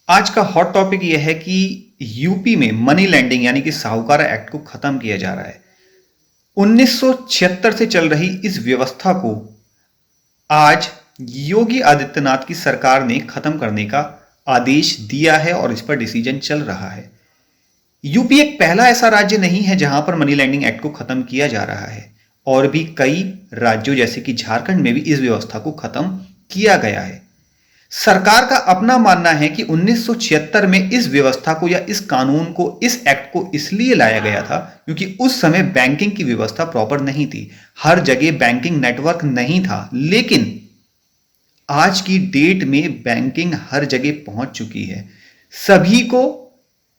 आज का hot topic यह है कि यूपी में मनी लैंडिंग यानी कि साहूकारा एक्ट को खत्म किया जा रहा है। 1976 से चल रही इस व्यवस्था को आज योगी आदित्यनाथ की सरकार ने खत्म करने का आदेश दिया है और इस पर डिसीजन चल रहा है। यूपी एक पहला ऐसा राज्य नहीं है जहां पर मनी लैंडिंग एक्ट को खत्म किया जा रहा है। और भी कई राज्यों जैसे कि झारखंड में भी इस व्यवस्था को खत्म किया गया है। सरकार का अपना मानना है कि 1976 में इस व्यवस्था को या इस कानून को, इस एक्ट को इसलिए लाया गया था क्योंकि उस समय बैंकिंग की व्यवस्था प्रॉपर नहीं थी, हर जगह बैंकिंग नेटवर्क नहीं था। लेकिन आज की डेट में बैंकिंग हर जगह पहुंच चुकी है। सभी को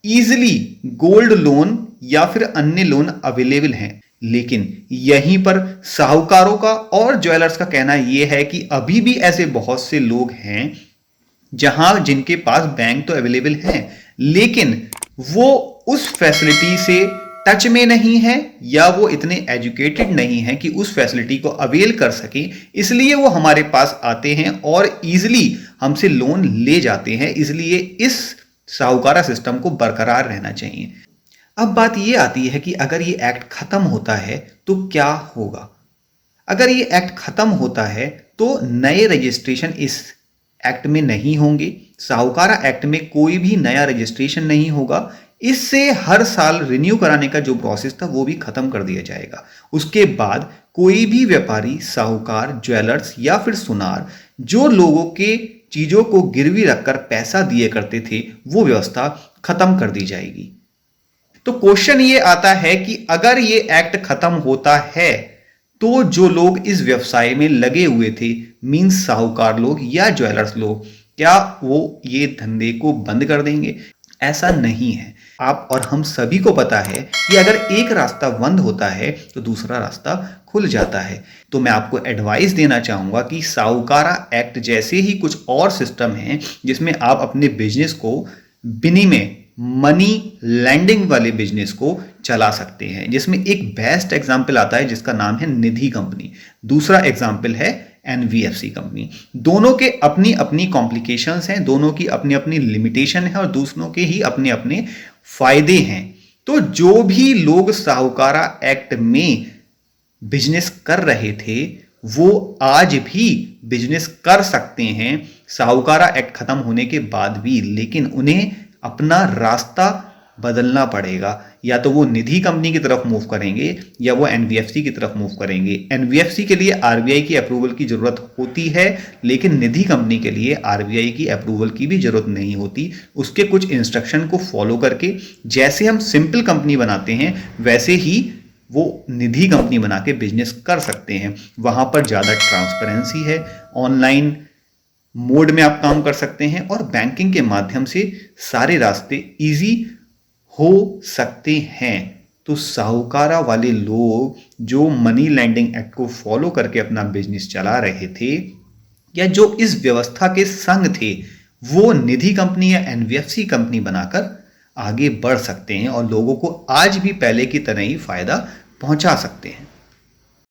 इजीली गोल्ड लोन या फिर अन्य लोन अवेलेबल हैं। लेकिन यहीं पर साहूकारों का और ज्वेलर्स का कहना यह है कि अभी भी ऐसे बहुत से लोग हैं जहां जिनके पास बैंक तो अवेलेबल हैं, लेकिन वो उस फैसिलिटी से टच में नहीं है या वो इतने एजुकेटेड नहीं है कि उस फैसिलिटी को अवेल कर सके। इसलिए वो हमारे पास आते हैं और इजीली हमसे लोन ले जाते हैं। इसलिए इस साहूकारा सिस्टम को बरकरार रहना चाहिए। अब बात यह आती है कि अगर ये एक्ट खत्म होता है तो क्या होगा। अगर ये एक्ट खत्म होता है तो नए रजिस्ट्रेशन इस एक्ट में नहीं होंगे। साहूकारा एक्ट में कोई भी नया रजिस्ट्रेशन नहीं होगा। इससे हर साल रिन्यू कराने का जो प्रोसेस था वो भी खत्म कर दिया जाएगा। उसके बाद कोई भी व्यापारी, साहूकार, ज्वेलर्स या फिर सुनार जो लोगों के चीजों को गिरवी रखकर पैसा दिए करते थे, वो व्यवस्था खत्म कर दी जाएगी। तो क्वेश्चन ये आता है कि अगर ये एक्ट खत्म होता है तो जो लोग इस व्यवसाय में लगे हुए थे, मींस साहूकार लोग या ज्वेलर्स लोग, क्या वो ये धंधे को बंद कर देंगे? ऐसा नहीं है। आप और हम सभी को पता है कि अगर एक रास्ता बंद होता है तो दूसरा रास्ता खुल जाता है। तो मैं आपको एडवाइस देना चाहूंगा कि साहूकारा एक्ट जैसे ही कुछ और सिस्टम हैं जिसमें आप अपने बिजनेस को विनिमय, मनी लैंडिंग वाले बिजनेस को चला सकते हैं, जिसमें एक बेस्ट एग्जांपल आता है जिसका नाम है निधि कंपनी। दूसरा एग्जांपल है एनबीएफसी कंपनी। दोनों के अपनी अपनी कॉम्प्लिकेशंस हैं, दोनों की अपनी अपनी लिमिटेशन है और दूसरों के ही अपने अपने फायदे हैं। तो जो भी लोग साहूकारा एक्ट में बिजनेस कर रहे थे वो आज भी बिजनेस कर सकते हैं साहूकारा एक्ट खत्म होने के बाद भी। लेकिन उन्हें अपना रास्ता बदलना पड़ेगा। या तो वो निधि कंपनी की तरफ मूव करेंगे या वो एनबीएफसी की तरफ मूव करेंगे। एनबीएफसी के लिए आरबीआई की अप्रूवल की जरूरत होती है, लेकिन निधि कंपनी के लिए आरबीआई की अप्रूवल की भी जरूरत नहीं होती। उसके कुछ इंस्ट्रक्शन को फॉलो करके जैसे हम सिंपल कंपनी बनाते हैं वैसे ही वो निधि कंपनी बना के बिजनेस कर सकते हैं। वहां पर ज्यादा ट्रांसपेरेंसी है, ऑनलाइन मोड में आप काम कर सकते हैं और बैंकिंग के माध्यम से सारे रास्ते इजी हो सकते हैं। तो साहूकारा वाले लोग जो मनी लैंडिंग एक्ट को फॉलो करके अपना बिजनेस चला रहे थे या जो इस व्यवस्था के संग थे, वो निधि कंपनी या एनबीएफसी कंपनी बनाकर आगे बढ़ सकते हैं और लोगों को आज भी पहले की तरह ही फायदा पहुंचा सकते हैं।